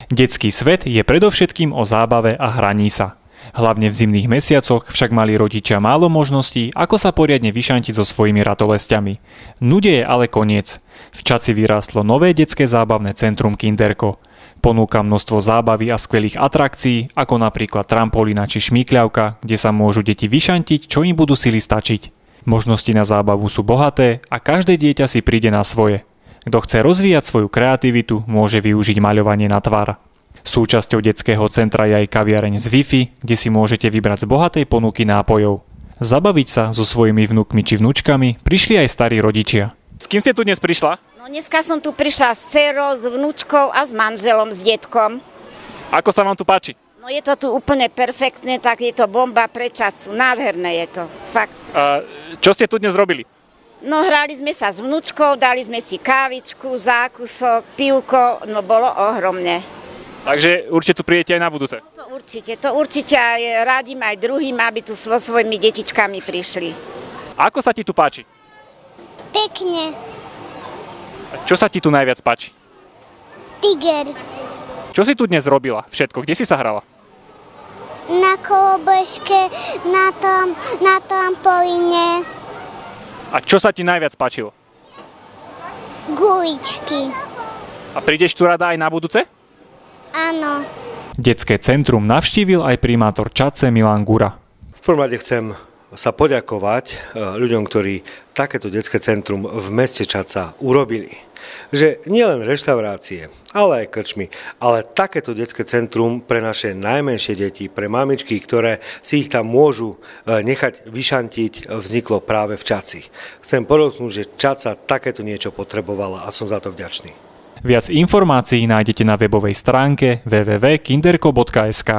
Detský svet je predovšetkým o zábave a hraní sa. Hlavne v zimných mesiacoch však mali rodičia málo možností, ako sa poriadne vyšantiť so svojimi ratolesťami. Nude je ale koniec. V Čadci vyrástlo nové detské zábavné centrum Kinderko. Ponúka množstvo zábavy a skvelých atrakcií, ako napríklad trampolína či šmíkľavka, kde sa môžu deti vyšantiť, čo im budú sily stačiť. Možnosti na zábavu sú bohaté a každé dieťa si príde na svoje. Kto chce rozvíjať svoju kreativitu, môže využiť maľovanie na tvár. Súčasťou detského centra je aj kaviareň z Wi-Fi, kde si môžete vybrať z bohatej ponuky nápojov. Zabaviť sa so svojimi vnukmi či vnúčkami prišli aj starí rodičia. S kým ste tu dnes prišla? No dneska som tu prišla s dcerou, s vnúčkou a s manželom, s detkom. Ako sa vám tu páči? No je to tu úplne perfektné, tak je to bomba pre Čadcu. Nádherné je to, fakt. Čo ste tu dnes robili? No hrali sme sa s vnúčkou, dali sme si kávičku, zákusok, pivko, no bolo ohromne. Takže určite tu prídete aj na budúce? To určite aj radím aj druhým, aby tu so svojimi detičkami prišli. Ako sa ti tu páči? Pekne. A čo sa ti tu najviac páči? Tiger. Čo si tu dnes robila? Všetko, kde si sa hrala? Na kolobežke, na trampolíne. A čo sa ti najviac páčilo? Guličky. A prídeš tu rada aj na budúce? Áno. Detské centrum navštívil aj primátor Čadce Milan Gura. V prvom rade chcem sa poďakovať ľuďom, ktorí takéto detské centrum v meste Čadca urobili. Že nielen reštaurácie, ale aj krčmy, ale takéto detské centrum pre naše najmenšie deti, pre mamičky, ktoré si ich tam môžu nechať vyšantiť, vzniklo práve v Čadci. Chcem podotknúť, že Čadca takéto niečo potrebovala a som za to vďačný. Viac informácií nájdete na webovej stránke www.kinderko.sk.